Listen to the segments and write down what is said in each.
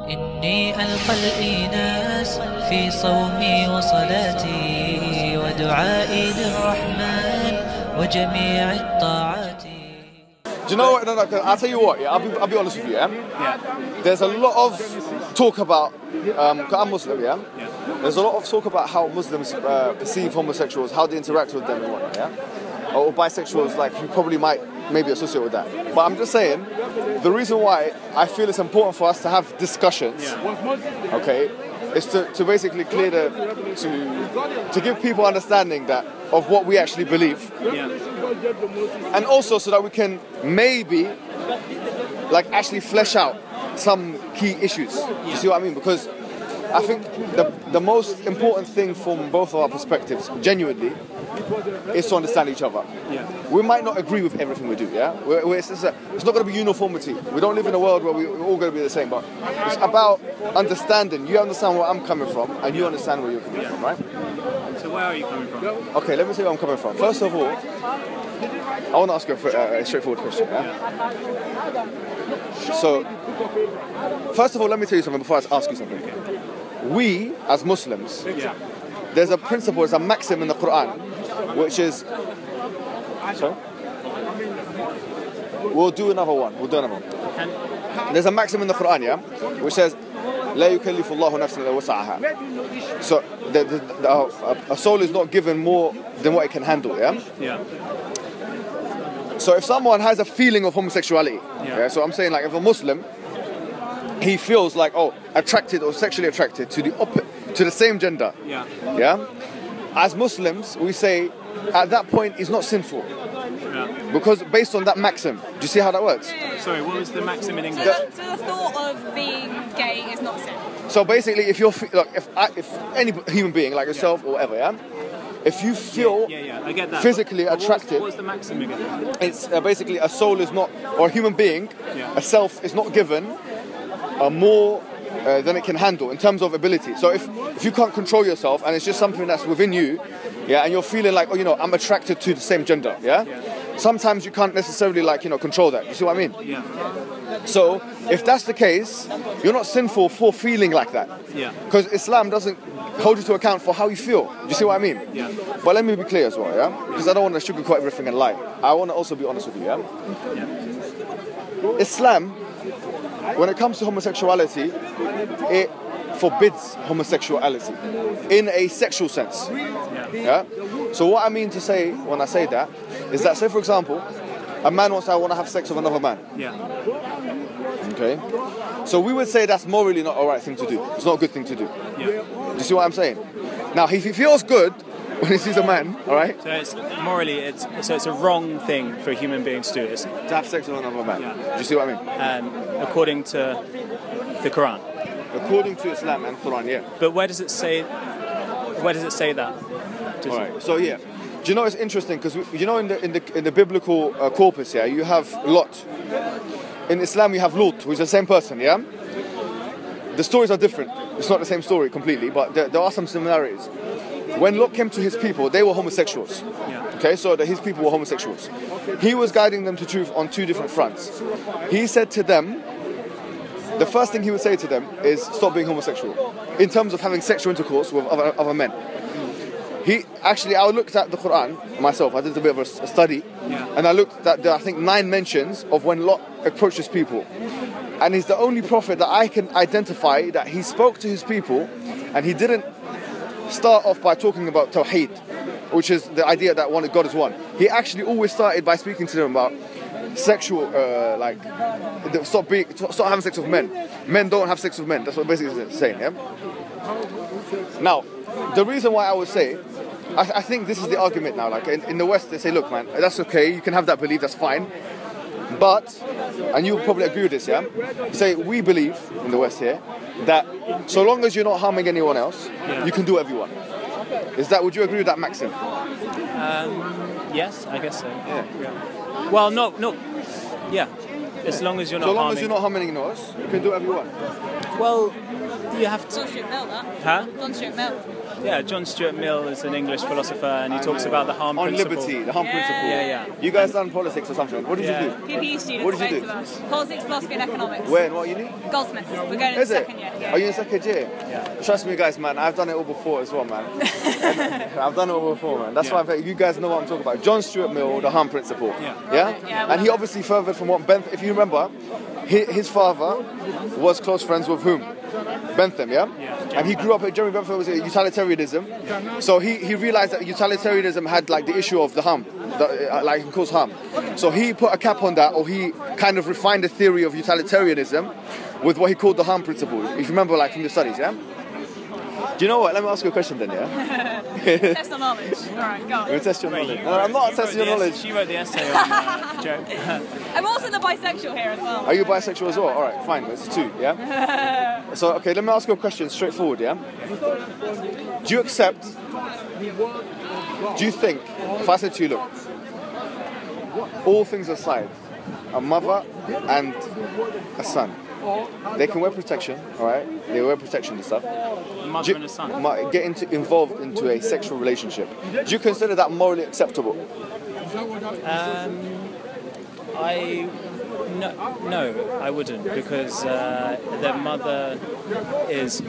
إني ألقى الإناس في صومي وصلاتي ودعائي للرحمن وجميع الطاعات. Do you know what? No, I'll tell you what. Yeah, I'll be honest with you. Yeah. There's a lot of talk about. I'm Muslim. Yeah. There's a lot of talk about how Muslims perceive homosexuals, how they interact with them, and whatnot. Yeah. Or bisexuals, like you probably might maybe associate with that. But I'm just saying, the reason why I feel it's important for us to have discussions, okay, is to basically clear to give people understanding that of what we actually believe. And also so that we can maybe like actually flesh out some key issues. You see what I mean? Because I think the most important thing from both of our perspectives, genuinely, is to understand each other. We might not agree with everything we do, yeah? It's not going to be uniformity. We don't live in a world where we're all going to be the same, but it's about understanding. You understand where I'm coming from, and you understand where you're coming from, right? So where are you coming from? Okay, let me tell you where I'm coming from. First of all, I want to ask you a straightforward question, yeah? So, first of all, let me tell you something before I ask you something. We, as Muslims, there's a principle, there's a maxim in the Quran, which is... Sorry? We'll do another one. There's a maxim in the Quran, yeah, which says, لا يكلف الله نفسا إلا وسعها. So, a soul is not given more than what it can handle, yeah? So if someone has a feeling of homosexuality, so I'm saying like if a Muslim, he feels like, attracted or sexually attracted to the same gender, as Muslims, we say at that point it's not sinful. Because based on that maxim, do you see how that works? Sorry, what was the maxim in English? So the thought of being gay is not sin. So basically, if you're if any human being like yourself or whatever, if you feel I get that. physically attracted, what's the maxim again? It's basically a soul is not, or a human being, a self is not given more than it can handle in terms of ability. So if you can't control yourself and it's just something that's within you, and you're feeling like, I'm attracted to the same gender, sometimes you can't necessarily control that. You see what I mean? So if that's the case, you're not sinful for feeling like that. Because Islam doesn't hold you to account for how you feel. Do you see what I mean? But let me be clear as well, because I don't want to sugarcoat everything and lie. I want to also be honest with you, Islam, when it comes to homosexuality, it forbids homosexuality in a sexual sense. So what I mean to say when I say that is that, say for example, a man wants to have sex with another man. Okay? So we would say that's morally not a right thing to do. It's not a good thing to do. Do you see what I'm saying? Now, if he feels good when he sees a man, alright? So it's morally, it's a wrong thing for a human being to do. It's to have sex with another man. Do you see what I mean? According to the Quran. According to Islam and Quran, But where does it say that? Alright, so do you know it's interesting because in the biblical corpus, you have Lot. In Islam, you have Lut, who is the same person, The stories are different. It's not the same story completely, but there are some similarities. When Lot came to his people, they were homosexuals. Okay, so his people were homosexuals. He was guiding them to truth on two different fronts. He said to them, the first thing he would say to them is stop being homosexual, in terms of having sexual intercourse with other men. I looked at the Quran myself. I did a bit of a study, and I looked at I think 9 mentions of when Lot approached his people, and he's the only prophet that I can identify that he spoke to his people, and he didn't start off by talking about Tawheed, which is the idea that God is one. He actually always started by speaking to them about sexual, stop having sex with men. Men don't have sex with men. That's what basically it's saying. Now, the reason why I would say, I think this is the argument now. Like in the West, they say, look, man, that's okay. You can have that belief. That's fine. But, and you probably agree with this, say we believe in the West here that so long as you're not harming anyone else, you can do whatever you want. Would you agree with that maxim? Yes, I guess so. Well, no. Yeah. As long as you're not So long harming. as you're not harming anyone else, you can do whatever you want. Well, you have to. John Stuart Mill, that. Huh? John Stuart Mill. Yeah, John Stuart Mill is an English philosopher, and he talks about the harm On principle. liberty, the harm principle. Yeah. You guys done politics or something? What did Yeah. you do? PPE students, What did you both do? of us. Politics, philosophy and economics. Where and what uni? Goldsmiths. We're going in Is the it? second year. Yeah. Are you in second year? Yeah. Trust me, guys, man. I've done it all before as well, man. I've done it all before, man. That's Yeah. why you guys know what I'm talking about. John Stuart Mill, the harm principle. Yeah. Yeah, And he obviously furthered from what Bentham. If you remember, his father was close friends with whom? Bentham, yeah? And he grew up. Jeremy Bentham was a utilitarianism, so he realized that utilitarianism had like the issue of the harm, like it cause harm. So he put a cap on that, or he kind of refined the theory of utilitarianism with what he called the harm principle. If you remember, like from your studies, yeah. Do you know what? Let me ask you a question then, yeah? Test our knowledge. All right, go on. We'll test your knowledge. No, I'm not testing your knowledge. She wrote the essay on Joe. I'm also the bisexual here as well. Are you bisexual as well? All right, fine. It's two, yeah? So, okay, let me ask you a question straightforward, yeah? Do you accept, do you think, if I said to you, look, all things aside, a mother and a son, they can wear protection, all right? They wear protection and stuff. A mother and a son. Get involved into a sexual relationship. Do you consider that morally acceptable? No, I wouldn't, because their mother is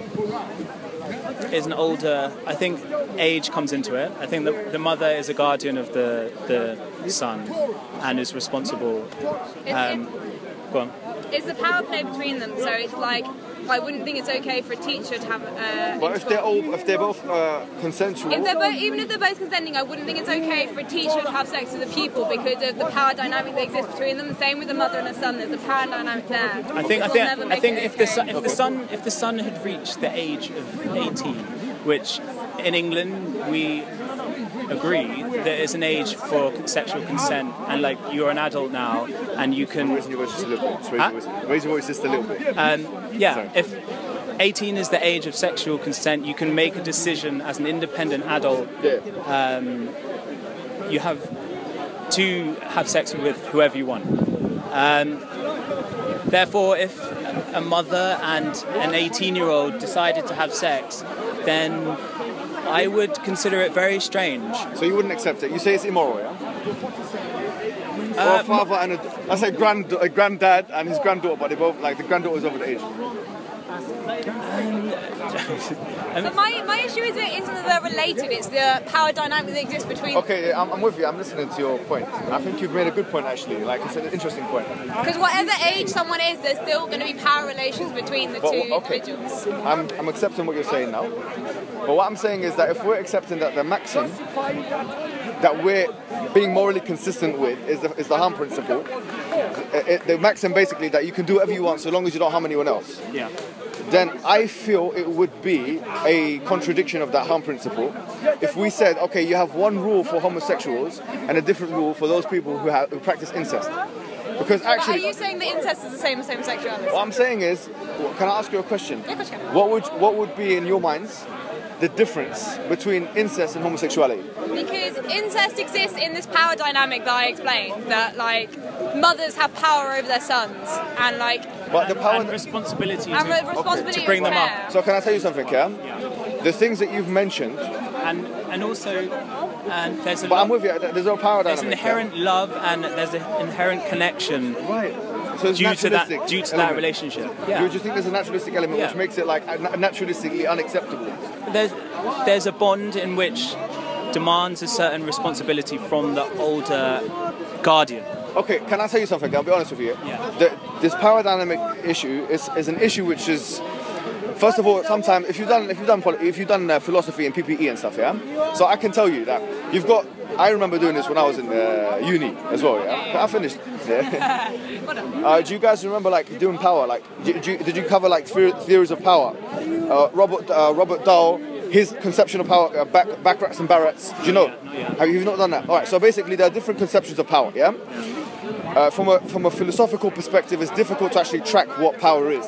an older. I think age comes into it. I think the mother is a guardian of the son and is responsible. Go on. It's the power play between them, so it's like I wouldn't think it's okay for a teacher to have. But if they're both consensual, Even if they're both consenting, I wouldn't think it's okay for a teacher to have sex with a pupil because of the power dynamic that exists between them. Same with a mother and a son. There's a power dynamic there. I think if the son had reached the age of 18, which in England we agree there is an age for sexual consent, and like you're an adult now and you can raise your voice just a little bit. Raise your voice just a little bit. Sorry. If 18 is the age of sexual consent, you can make a decision as an independent adult. You have to have sex with whoever you want. Therefore, if a mother and an 18-year-old decided to have sex, then I would consider it very strange. So you wouldn't accept it? You say it's immoral, yeah? Or a father and let's say a granddad and his granddaughter, but they both, like the granddaughter's over the age. But my issue isn't that they're related, it's the power dynamic that exists between them. Okay, I'm with you, I'm listening to your point. I think you've made a good point actually, like it's an interesting point. Because whatever age someone is, there's still going to be power relations between the two individuals. I'm accepting what you're saying now. But what I'm saying is that if we're accepting that the maxim that we're being morally consistent with is the harm principle, the maxim basically that you can do whatever you want so long as you don't harm anyone else. Yeah. Then I feel it would be a contradiction of that harm principle if we said, okay, you have one rule for homosexuals and a different rule for those people who practice incest. Because actually, but are you saying that incest is the same as homosexuality? What I'm saying is, can I ask you a question? Yeah, of course you can. What would be in your minds the difference between incest and homosexuality? Because incest exists in this power dynamic that I explained, that like mothers have power over their sons and like But the power and responsibility responsibility to bring them up. there. So can I tell you something, yeah? The things that you've mentioned, And also there's a but I'm with you. There's no power there's dynamic. an inherent love and there's an inherent connection right. So it's due to that element. relationship. You just think there's a naturalistic element Yeah. which makes it like naturalistically unacceptable. There's a bond in which demands a certain responsibility from the older guardian. Okay, can I tell you something? I'll be honest with you. Yeah. This power dynamic issue is an issue which is, first of all, sometimes if you've done philosophy and PPE and stuff, yeah. So I can tell you that you've got. I remember doing this when I was in uni as well. Yeah, I finished. Yeah. Do you guys remember like doing power? Like, did you cover like theories of power? Robert Dahl, his conception of power, Backrats and Barretts. Do you know? Have you not done that? All right. So basically, there are different conceptions of power. Yeah. From a philosophical perspective, it's difficult to actually track what power is.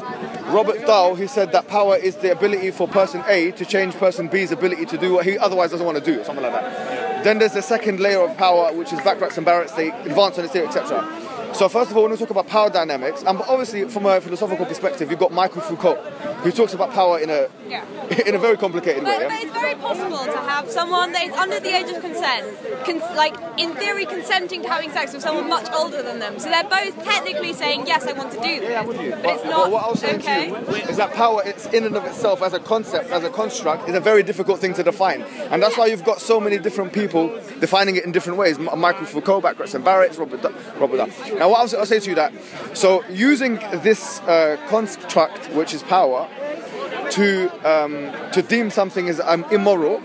Robert Dahl, he said that power is the ability for person A to change person B's ability to do what he otherwise doesn't want to do, or something like that. Then there's the second layer of power, which is Backrats and Barretts. They advance on this theory, etc. So first of all, when we talk about power dynamics, and obviously from a philosophical perspective, you've got Michael Foucault, who talks about power in a in a very complicated way. But it's very possible to have someone that is under the age of consent, like in theory consenting to having sex with someone much older than them. So they're both technically saying, yes, I want to do this. Yeah, I'm with you. But it's not what I was saying okay. to you is that power, it's in and of itself as a concept, as a construct, is a very difficult thing to define. And that's why you've got so many different people defining it in different ways. Michael Foucault, Grayson Barrett, Robert Duff. Now, what I'll say to you that, so using this construct, which is power, to deem something as immoral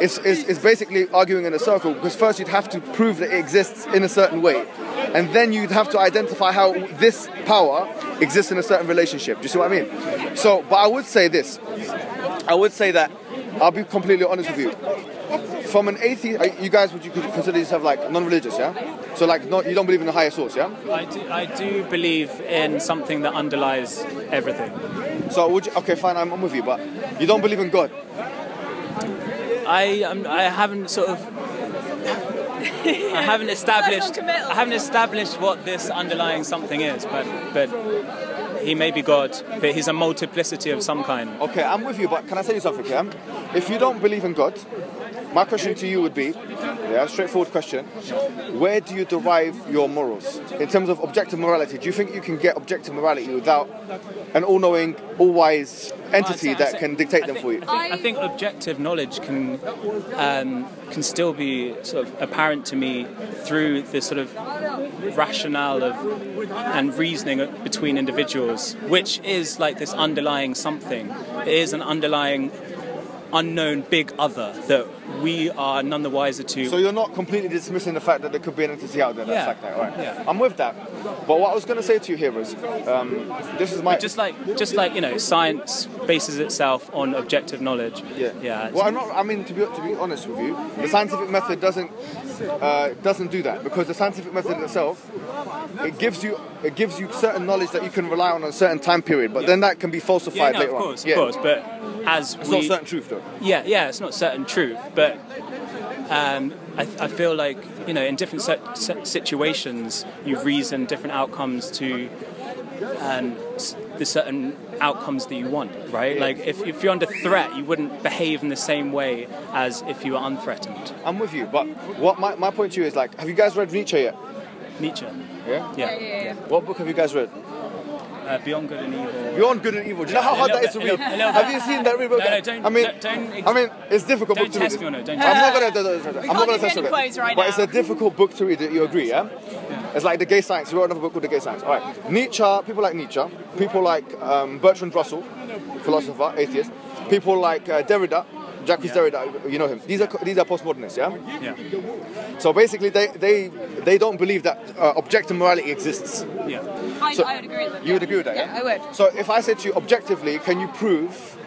is basically arguing in a circle, because first you'd have to prove that it exists in a certain way, and then you'd have to identify how this power exists in a certain relationship. Do you see what I mean? So, but I would say this. I would say that, I'll be completely honest with you. From an atheist, you guys, would you consider yourself like non-religious, yeah? So like, you don't believe in a higher source, yeah? I do believe in something that underlies everything. So would you, okay, fine, I'm with you, but you don't believe in God? I haven't sort of... I haven't established what this underlying something is, but he may be God, but he's a multiplicity of some kind. Okay, I'm with you, but can I tell you something, yeah? If you don't believe in God, my question to you would be, straightforward question, where do you derive your morals? In terms of objective morality, do you think you can get objective morality without an all-knowing, all-wise entity that can dictate them for you? I think objective knowledge can still be sort of apparent to me through the sort of rationale and reasoning between individuals, which is like this underlying something. It is an underlying unknown big other that we are none the wiser to. So you're not completely dismissing the fact that there could be an entity out there that's like that, right? Yeah. I'm with that. But what I was going to say to you here is, this is my... But just like you know, science bases itself on objective knowledge. Yeah. Well, to be honest with you, the scientific method doesn't do that, because the scientific method itself, it gives you certain knowledge that you can rely on a certain time period, but then that can be falsified later on. Of course, but it's not certain truth though. Yeah, it's not certain truth, but I feel like, you know, in different situations you reason different outcomes to the certain outcomes that you want, right? Yeah. Like if you're under threat, you wouldn't behave in the same way as if you were unthreatened. I'm with you, but what my point to you is, like, have you guys read Nietzsche yet? Nietzsche. Yeah. What book have you guys read? Beyond Good and Evil. Beyond Good and Evil. Do you know how hard that is to read? Have you seen that read book? No, don't. I mean, it's a difficult book to read. Test me on it. Don't I'm test not going to test you on it. But it's a difficult book to read. You agree, yeah? It's like The Gay Science. You wrote another book called The Gay Science. All right. Nietzsche. People like Nietzsche. People like Bertrand Russell, philosopher, atheist. People like Derrida. Jacques Derrida, you know him. These are postmodernists, yeah? Yeah. So basically, they don't believe that objective morality exists. Yeah. I would agree with that. You would agree with that, yeah? Yeah, I would. So if I said to you, objectively, can you prove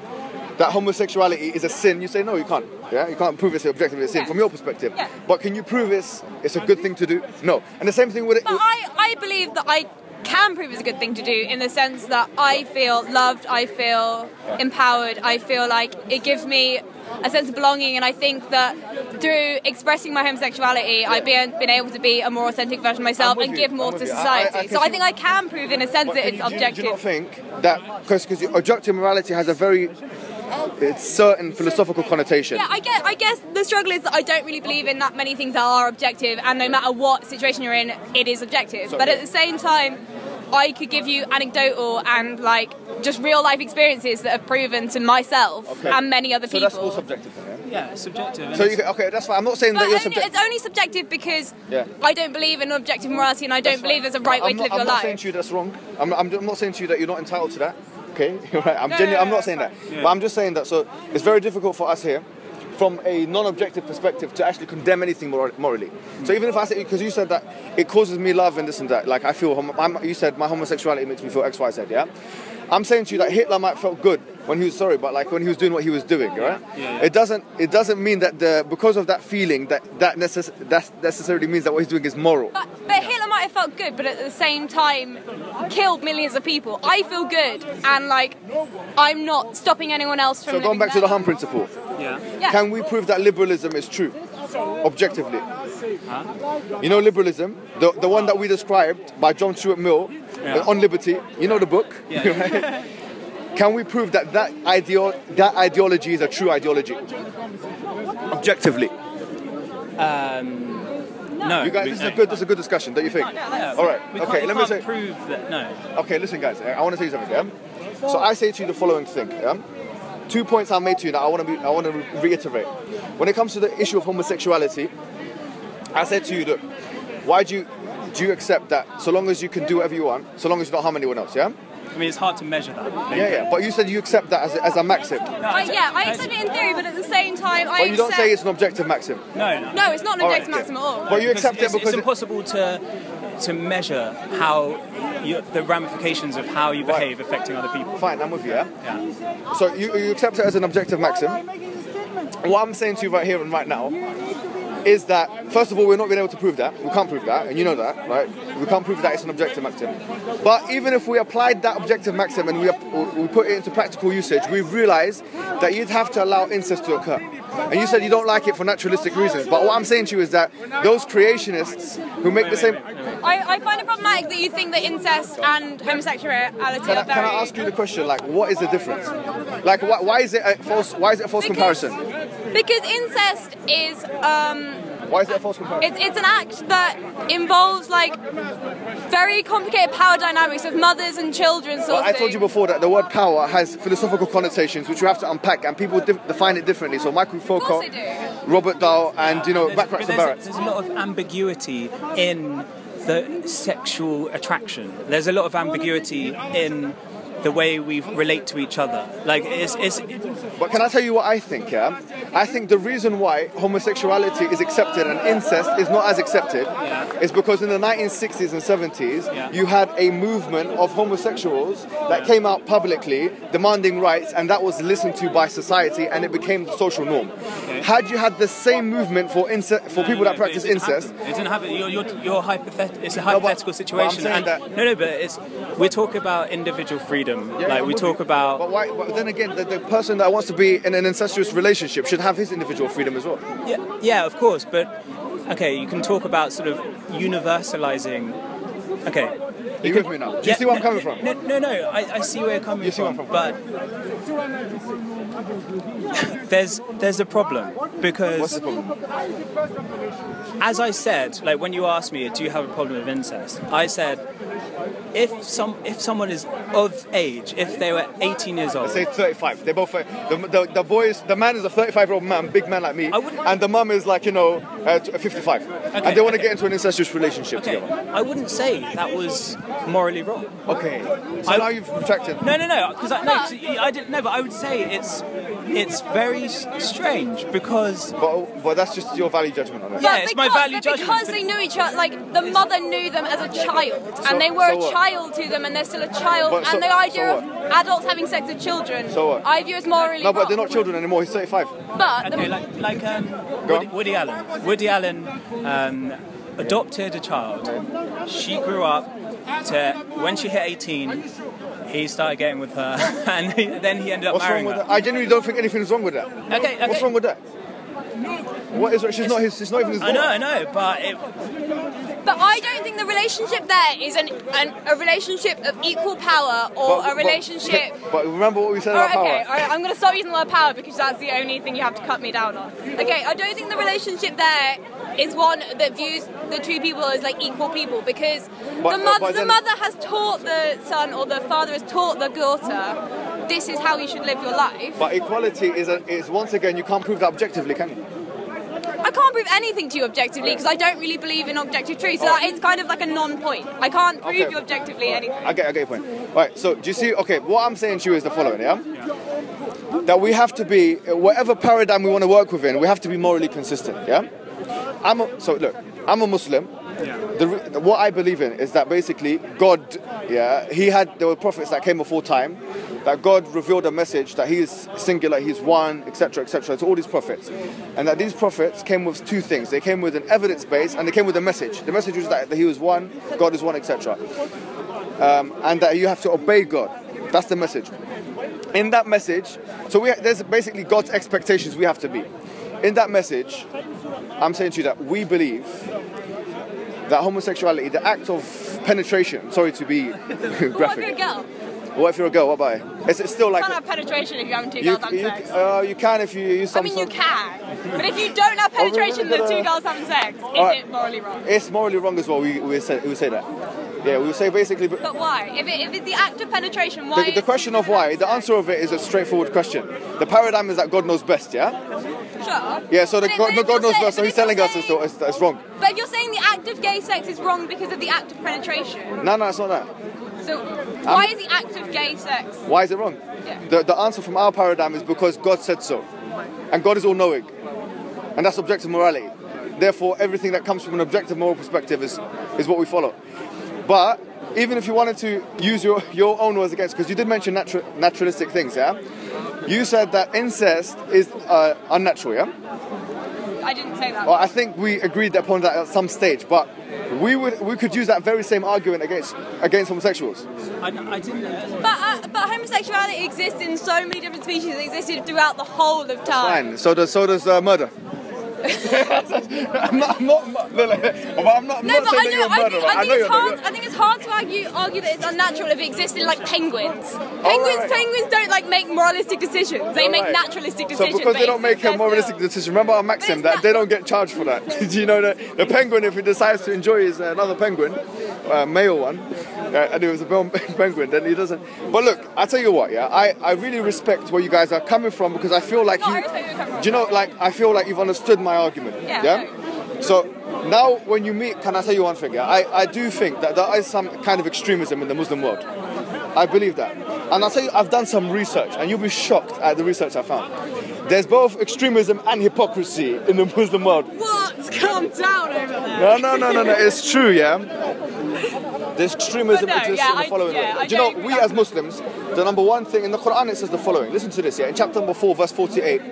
that homosexuality is a sin? You say, no, you can't. Yeah, you can't prove it's objectively a sin from your perspective. Yeah. But can you prove it's a good thing to do? No. And the same thing with it. But I believe that I can prove it's a good thing to do, in the sense that I feel loved, I feel empowered, I feel like it gives me a sense of belonging, and I think that through expressing my homosexuality, I've been able to be a more authentic version of myself and give more to society. So I think I can prove, in a sense, that it's objective. Do you not think that, because objective morality has a very certain philosophical connotation? Yeah, I guess the struggle is that I don't really believe in that many things that are objective, and no matter what situation you're in, it is objective. But at the same time, I could give you anecdotal and like just real life experiences that have proven to myself and many other people. So that's all subjective then, Yeah, it's subjective. So that's fine. I'm not saying that you're subjective. It's only subjective because I don't believe in objective morality, and I don't believe there's a right way to live your life. I'm not saying to you that's wrong. I'm not saying to you that you're not entitled to that. Okay, you're right. I'm not saying that. Yeah. But I'm just saying that. So it's very difficult for us here, from a non-objective perspective, to actually condemn anything morally. So even if I say, because you said that it causes me love and this and that, like I feel, you said my homosexuality makes me feel X, Y, Z, yeah? I'm saying to you that Hitler might have felt good when he was sorry, but like when he was doing what he was doing, right? Yeah. It doesn't mean that because of that feeling that necessarily means that what he's doing is moral. But Hitler might have felt good, but at the same time killed millions of people. I feel good, and like I'm not stopping anyone else from. So going back to the Hum principle. Yeah. Can we prove that liberalism is true, objectively? You know liberalism, the one that we described by John Stuart Mill on Liberty. You know the book. Yeah. Right? Can we prove that ideology is a true ideology? Objectively. No. You guys, this is a good discussion, don't you think? Yeah. All right. We Okay. Let me say. prove that. No. Okay. Listen, guys. I want to tell you something. Yeah? So I say to you the following thing. Yeah? 2 points I made to you that I want to reiterate. When it comes to the issue of homosexuality, I said to you, look, why do you accept that so long as you can do whatever you want, so long as you don't harm anyone else? Yeah. I mean, it's hard to measure that. Yeah. But you said you accept that as a maxim. I accept it in theory, but at the same time, But you don't say it's an objective maxim. No, it's not an objective maxim at all. But you accept it because it's impossible to measure how the ramifications of how you behave affecting other people. Fine, I'm with you. Yeah. Yeah. So you accept it as an objective maxim. What I'm saying to you right here and right now is that, first of all, we're not being able to prove that. We can't prove that, and you know that, right? We can't prove that it's an objective maxim. But even if we applied that objective maxim and we put it into practical usage, we've realised that you'd have to allow incest to occur. And you said you don't like it for naturalistic reasons. But what I'm saying to you is that those creationists who make the same... I find it problematic that you think that incest and homosexuality are very... Can I ask you the question, like, what is the difference? Like, why is it a false comparison? Because incest is... Why is it a false comparison? It's an act that involves like very complicated power dynamics of mothers and children. Sort of I told you before that the word power has philosophical connotations which we have to unpack, and people define it differently. So Michael Foucault, Robert Dahl, and Backrats and Barretts. There's a lot of ambiguity in the sexual attraction. There's a lot of ambiguity in the way we relate to each other. Like, But can I tell you what I think, yeah? I think the reason why homosexuality is accepted and incest is not as accepted is because in the 1960s and 70s, you had a movement of homosexuals that came out publicly demanding rights, and that was listened to by society, and it became the social norm. Okay. Had you had the same movement for people that practice incest... It didn't happen. It's a hypothetical situation. But we're talking about individual freedom. We talk about... But then again, the person that wants to be in an incestuous relationship should have his individual freedom as well. Yeah, of course, but okay, you can talk about sort of universalizing. Okay, Are you with me now? Do you see where I'm coming from? No, I see where you're coming from. You see where I'm from? But there's a problem because... What's the problem? As I said, like when you asked me, do you have a problem with incest? I said, if someone is of age, if they were 18 years old... Let's say 35. They're both... The man is a 35-year-old man, big man like me, and the mum is like, 55. Okay, and they want to get into an incestuous relationship together. I wouldn't say that was morally wrong. Okay. So now you've retracted. No, because I didn't know, but I would say it's very strange because... But that's just your value judgment on it. Yeah, it's my value judgment. Because they knew each other, like the mother knew them as a child, and they were a child to them, and they're still a child, and the idea of adults having sex with children, I view as morally wrong. No, but they're not children anymore. He's 35. But Woody Allen. Woody Allen adopted a child. She grew up to when she hit 18. He started getting with her, and then he ended up marrying her. I genuinely don't think anything's wrong with that. Okay. What's wrong with that? What is? She's not even his daughter. I know, but I don't think the relationship there is a relationship of equal power or a relationship... But remember what we said about power. Okay, I'm going to stop using the word power because that's the only thing you have to cut me down on. Okay, I don't think the relationship there is one that views the two people as like equal people because the mother has taught the son or the father has taught the daughter this is how you should live your life. But equality is once again, you can't prove that objectively, can you? I can't prove anything to you objectively because I don't really believe in objective truth. So it's kind of like a non-point. I can't prove you objectively anything. I get your point. Right, so do you see, what I'm saying to you is the following, that we have to be, whatever paradigm we want to work within, we have to be morally consistent, I'm a Muslim. What I believe in is that basically God, there were prophets that came before time, that God revealed a message that He is singular, He's one, etc., to all these prophets. And that these prophets came with two things. They came with an evidence base and they came with a message. The message was that He was one, God is one, etc. And that you have to obey God. That's the message. In that message, there's basically God's expectations we have to be. in that message, I'm saying to you that we believe that homosexuality, the act of penetration, sorry to be graphic. What if you're a girl? What if you're a girl? What about it? It's still like... You can't have penetration if you're having two girls having sex. You can if you use some... I mean, you can. But if you don't have penetration and there's two girls having sex, is it morally wrong? It's morally wrong as well, we would say that. Yeah, we would say basically... But why? If it's the act of penetration, why... The question of why, the answer of it is a straightforward question. The paradigm is that God knows best, yeah? Sure. Yeah, so God knows best, so he's telling us it's wrong. But if you're saying the act of gay sex is wrong because of the act of penetration... No, it's not that. So, why is the act of gay sex... Why is it wrong? Yeah. The answer from our paradigm is because God said so. And God is all-knowing. And that's objective morality. Therefore, everything that comes from an objective moral perspective is what we follow. But even if you wanted to use your own words against, because you did mention naturalistic things, yeah? You said that incest is unnatural, yeah? I didn't say that. Well, I think we agreed upon that at some stage, but we could use that very same argument against homosexuals. I didn't. But homosexuality exists in so many different species. It existed throughout the whole of time. Fine. So does murder. I'm not saying you're a murderer. I think it's hard to argue that it's unnatural if it exists in like penguins. Penguins don't like make moralistic decisions. They make naturalistic decisions. So because they don't make a moralistic decision, remember our maxim that they don't get charged for that. Did you know that the penguin, if he decides to enjoy another penguin, male one, and it was a male penguin, then he doesn't. But look, I tell you what, yeah, I really respect where you guys are coming from because I feel like I feel like you've understood my argument. Yeah? So now when you meet, can I tell you one thing? Yeah? I do think that there is some kind of extremism in the Muslim world. I believe that. And I'll tell you, I've done some research and you'll be shocked at the research I found. There's both extremism and hypocrisy in the Muslim world. What? Calm down over there. No. It's true, yeah? There's extremism in the following way. Do you know, we as Muslims, the number one thing in the Quran, it says the following. Listen to this, yeah? In chapter number 4, verse 48,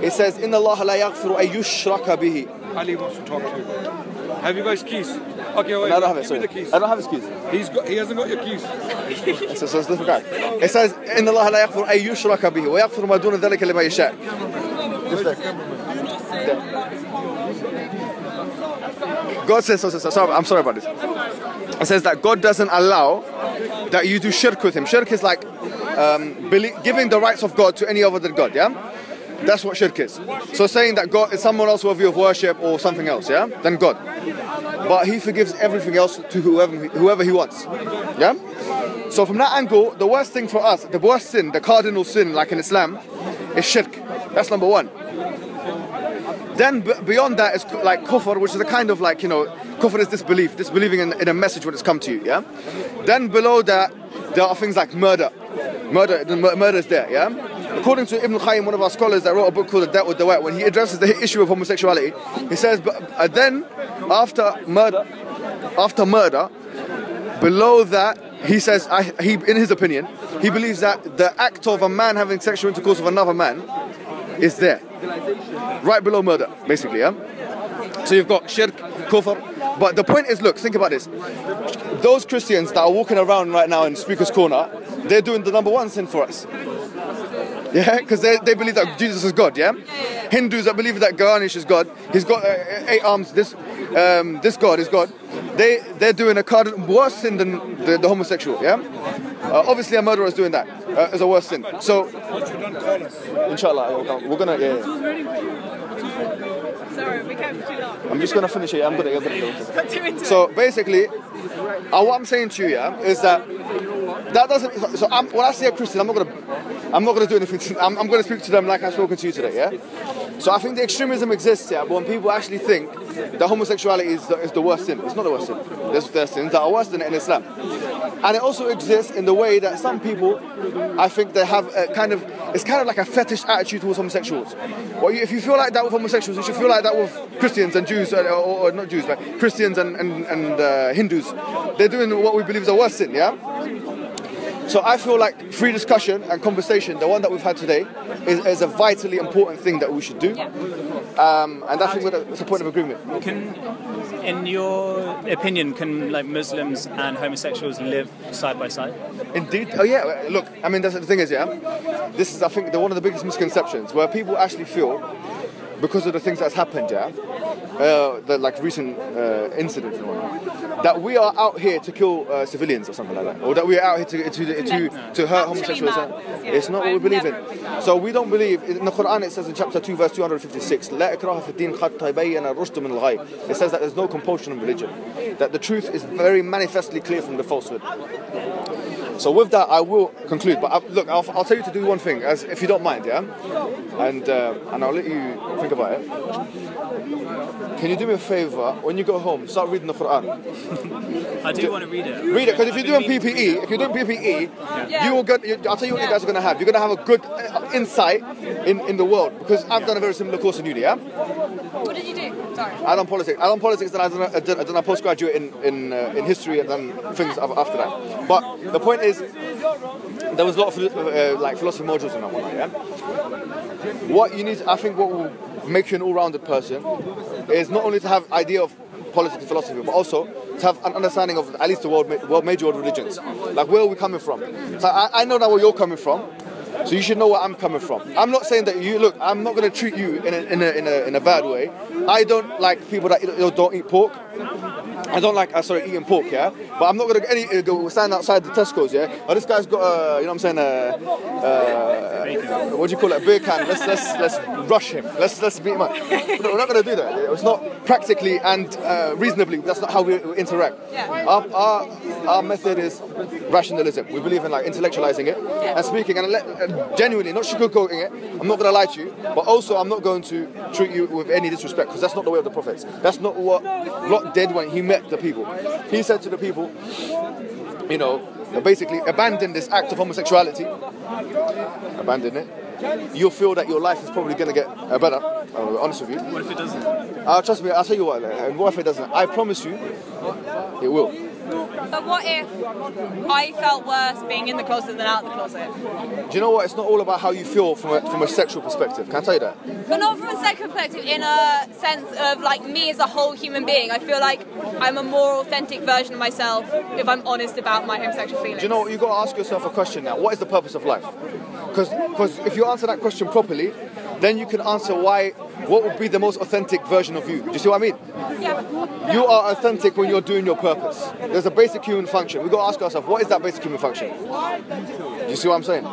it says, إِنَّ اللَّهَ لَا يَغْفِرُ أَن يُشْرَكَ بِهِ. Ali wants to talk to you. Have you guys keys? Okay, wait. No, I don't have it, give me the keys. I don't have his keys. He hasn't got your keys. It's a different guy. It says, إِنَّ اللَّهَ لَا يَغْفِرُ أَن يُشْرَكَ بِهِ وَيَغْفِرُ مَا دُونَ ذَلِكَ لِمَن يَشَاءُ. Just there. God says, I'm sorry about this. It says that God doesn't allow that you do shirk with him. Shirk is like giving the rights of God to any other than God, yeah? That's what shirk is. So saying that God is someone else worthy of worship or something else, yeah? Than God. But he forgives everything else to whoever he wants, yeah? So from that angle, the worst thing for us, the worst sin, the cardinal sin, like in Islam, is shirk. That's number one. Then beyond that is like kufr, which is a kind of like, kufr is disbelieving in a message when it's come to you, yeah? Then below that, there are things like murder. Murder is there, yeah? According to Ibn Qayyim, one of our scholars that wrote a book called Debat, when he addresses the issue of homosexuality, he says, then after murder, below that, he says, in his opinion, he believes that the act of a man having sexual intercourse with another man is there. Right below murder, basically, yeah? So you've got shirk, kufr. But the point is, look, think about this. Those Christians that are walking around right now in Speaker's Corner, they're doing the number one sin for us. Yeah, because they believe that Jesus is God, yeah? Hindus that believe that Ganesh is God, he's got 8 arms, this God is God. They're doing a cardinal worse sin than the homosexual, yeah? Obviously a murderer is doing that as a worse sin. So, inshallah, we're gonna, Sorry, we can't too long. I'm just gonna finish it. I'm gonna go. So basically, what I'm saying to you, yeah, is that doesn't. So when I see a Christian, I'm not gonna do anything. I'm gonna speak to them like I've spoken to you today, yeah. So I think the extremism exists, yeah. But when people actually think that homosexuality is the worst sin, it's not the worst sin. There's sins that are worse than it in Islam, and it also exists in the way that some people, I think they have it's kind of like a fetish attitude towards homosexuals. Well, if you feel like that with homosexuals, you should feel like that with Christians and Jews, or not Jews, but Christians and Hindus. They're doing what we believe is a worse sin, yeah? So I feel like free discussion and conversation, the one that we've had today, is a vitally important thing that we should do. And I think that's a point of agreement. In your opinion, can Muslims and homosexuals live side by side? Indeed. Oh yeah. Look, I mean, that's the thing is, yeah. This is, I think, one of the biggest misconceptions where people actually feel because of the things that's happened, yeah, the like recent incidents and whatnot, that we are out here to kill civilians or something like that, or that we are out here to hurt homosexuals. It's not what we believe in. So we don't believe in the Quran. It says in chapter 2, verse 256, "La ikraha fi din qad tabayyana ar-rushd min al-ghayy." It says that there's no compulsion in religion, that the truth is very manifestly clear from the falsehood. So with that, I will conclude. But look, I'll tell you to do one thing, as if you don't mind, yeah. And I'll let you think about it. Can you do me a favor? When you go home, start reading the Quran. I do want to read it. Read it, because if you're doing PPE, you will get. I'll tell you what you guys are going to have. You're going to have a good insight in the world, because I've done a very similar course in uni. Yeah. What did you do? Sorry. I done politics. Then I done a postgraduate in history, and then things after that. But the point is, there was a lot of like philosophy modules in that one. Yeah. What you need, I think, what will make you an all-rounded person is not only to have idea of politics and philosophy, but also to have an understanding of at least the major world religions. Like, where are we coming from? So I know now where you're coming from, so you should know where I'm coming from. I'm not saying that I'm not going to treat you in a bad way. I don't like people that don't eat pork. I don't like eating pork, yeah. But I'm not going to go stand outside the Tesco's, yeah. Oh, this guy's got you know what I'm saying, what do you call it, a beer can. Let's rush him. Let's beat him up. We're not going to do that. It's not practically and reasonably. That's not how we interact. Our method is rationalism. We believe in like intellectualizing it and speaking and genuinely, not sugarcoating it. I'm not going to lie to you, but also I'm not going to treat you with any disrespect, because that's not the way of the prophets. That's not what Lot did when he met the people. He said to the people, you know, basically abandon this act of homosexuality. Abandon it. You'll feel that your life is probably going to get better. I'll be honest with you. What if it doesn't? Trust me, I'll tell you what. And what if it doesn't? I promise you, it will. But what if I felt worse being in the closet than out of the closet? Do you know what? It's not all about how you feel from a sexual perspective. Can I tell you that? But not from a sexual perspective, in a sense of like me as a whole human being. I feel like I'm a more authentic version of myself if I'm honest about my homosexual feelings. Do you know what? You've got to ask yourself a question now. What is the purpose of life? Because if you answer that question properly, then you can answer what would be the most authentic version of you. Do you see what I mean? Yeah. You are authentic when you're doing your purpose. There's a basic human function. We've got to ask ourselves, what is that basic human function? Do you see what I'm saying?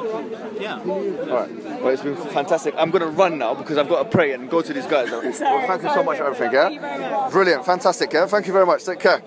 Yeah. Alright. Well, it's been fantastic. I'm going to run now because I've got to pray and go to these guys. Well, thank you so much for everything, yeah? Brilliant. Fantastic, yeah? Thank you very much. Take care.